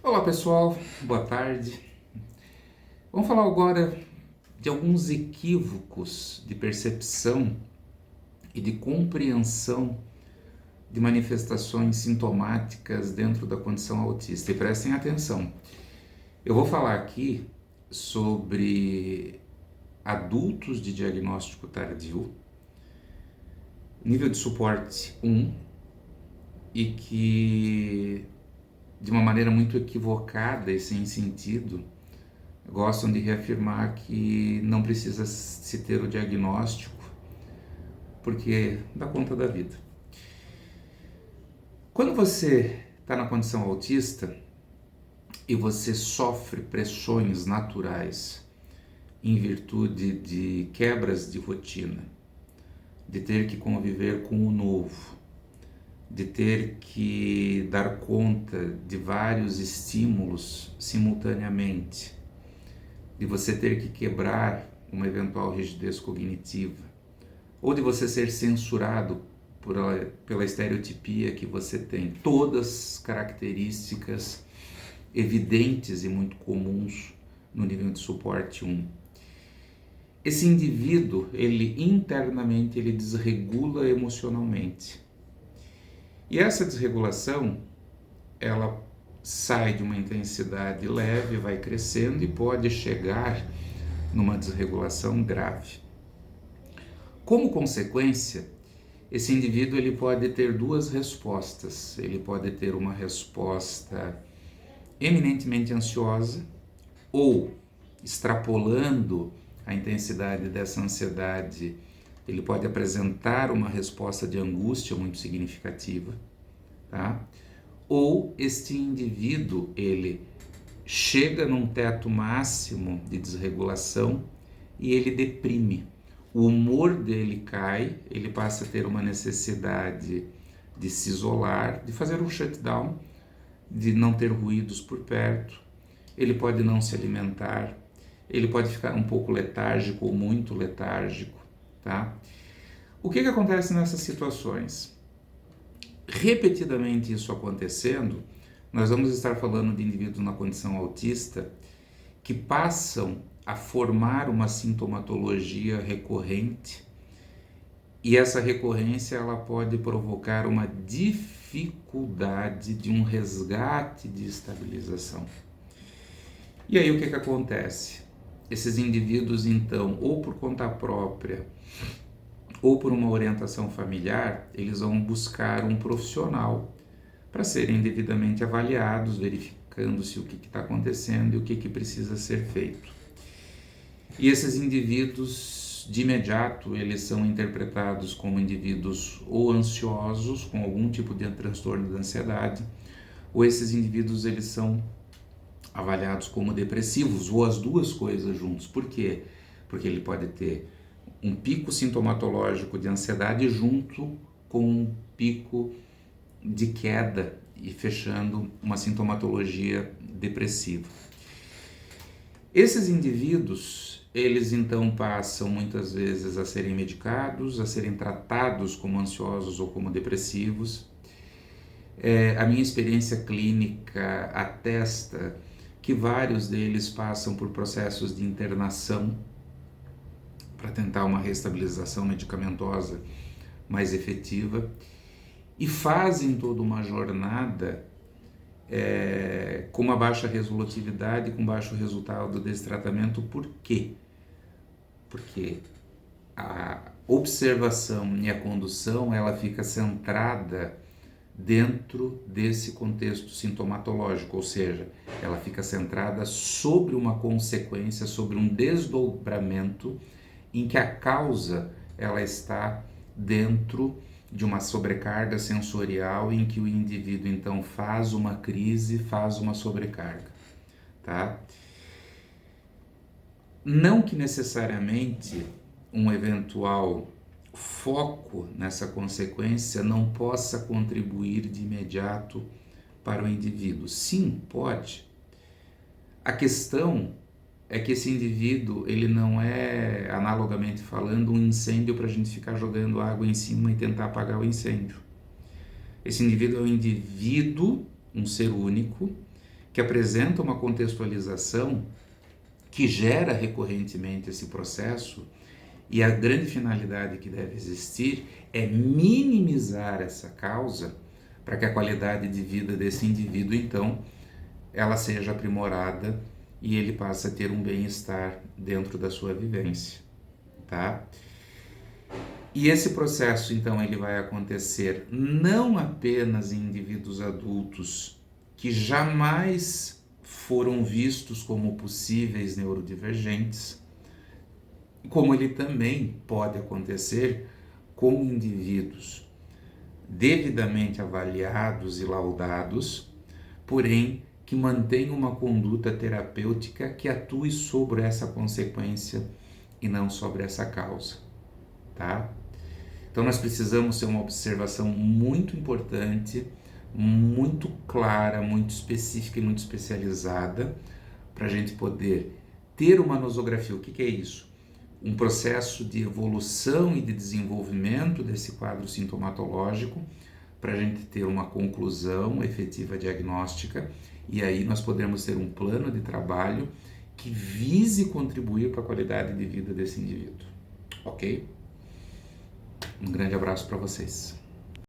Olá pessoal, boa tarde. Vamos falar agora de alguns equívocos de percepção e de compreensão de manifestações sintomáticas dentro da condição autista. E prestem atenção, eu vou falar aqui sobre adultos de diagnóstico tardio, nível de suporte 1, e que de uma maneira muito equivocada e sem sentido gostam de reafirmar que não precisa se ter o diagnóstico porque dá conta da vida. Quando você está na condição autista e você sofre pressões naturais em virtude de quebras de rotina, de ter que conviver com o novo, de ter que dar conta de vários estímulos simultaneamente, de você ter que quebrar uma eventual rigidez cognitiva, ou de você ser censurado pela estereotipia que você tem, todas características evidentes e muito comuns no nível de suporte 1. Esse indivíduo, ele internamente, ele desregula emocionalmente. E essa desregulação, ela sai de uma intensidade leve, vai crescendo e pode chegar numa desregulação grave. Como consequência, esse indivíduo ele pode ter duas respostas. Ele pode ter uma resposta eminentemente ansiosa ou, extrapolando a intensidade dessa ansiedade, ele pode apresentar uma resposta de angústia muito significativa, tá? Ou este indivíduo, ele chega num teto máximo de desregulação e ele deprime. O humor dele cai, ele passa a ter uma necessidade de se isolar, de fazer um shutdown, de não ter ruídos por perto, ele pode não se alimentar, ele pode ficar um pouco letárgico ou muito letárgico, tá? O que acontece nessas situações? Repetidamente isso acontecendo, nós vamos estar falando de indivíduos na condição autista que passam a formar uma sintomatologia recorrente, e essa recorrência ela pode provocar uma dificuldade de um resgate de estabilização. E aí o que acontece? Esses indivíduos então, ou por conta própria, ou por uma orientação familiar, eles vão buscar um profissional para serem devidamente avaliados, verificando-se o que está acontecendo e o que precisa ser feito. E esses indivíduos, de imediato, eles são interpretados como indivíduos ou ansiosos, com algum tipo de transtorno de ansiedade, ou esses indivíduos eles são avaliados como depressivos, ou as duas coisas juntos. Por quê? Porque ele pode ter um pico sintomatológico de ansiedade junto com um pico de queda e fechando uma sintomatologia depressiva. Esses indivíduos, eles então passam muitas vezes a serem medicados, a serem tratados como ansiosos ou como depressivos. A minha experiência clínica atesta que vários deles passam por processos de internação para tentar uma reestabilização medicamentosa mais efetiva, e fazem toda uma jornada com uma baixa resolutividade, com baixo resultado desse tratamento. Por quê? Porque a observação e a condução ela fica centrada dentro desse contexto sintomatológico, ou seja, ela fica centrada sobre uma consequência, sobre um desdobramento em que a causa ela está dentro de uma sobrecarga sensorial, em que o indivíduo então faz uma crise, faz uma sobrecarga, tá? Não que necessariamente um eventual foco nessa consequência não possa contribuir de imediato para o indivíduo. Sim, pode. A questão é que esse indivíduo, ele não é, analogamente falando, um incêndio para a gente ficar jogando água em cima e tentar apagar o incêndio. Esse indivíduo é um indivíduo, um ser único, que apresenta uma contextualização que gera recorrentemente esse processo, e a grande finalidade que deve existir é minimizar essa causa para que a qualidade de vida desse indivíduo, então, ela seja aprimorada e ele passe a ter um bem-estar dentro da sua vivência, tá? E esse processo, então, ele vai acontecer não apenas em indivíduos adultos que jamais foram vistos como possíveis neurodivergentes, como ele também pode acontecer com indivíduos devidamente avaliados e laudados, porém que mantenham uma conduta terapêutica que atue sobre essa consequência e não sobre essa causa, tá? Então nós precisamos ter uma observação muito importante, muito clara, muito específica e muito especializada para a gente poder ter uma nosografia. O que é isso? Um processo de evolução e de desenvolvimento desse quadro sintomatológico para a gente ter uma conclusão efetiva diagnóstica e aí nós podemos ter um plano de trabalho que vise contribuir para a qualidade de vida desse indivíduo, ok? Um grande abraço para vocês.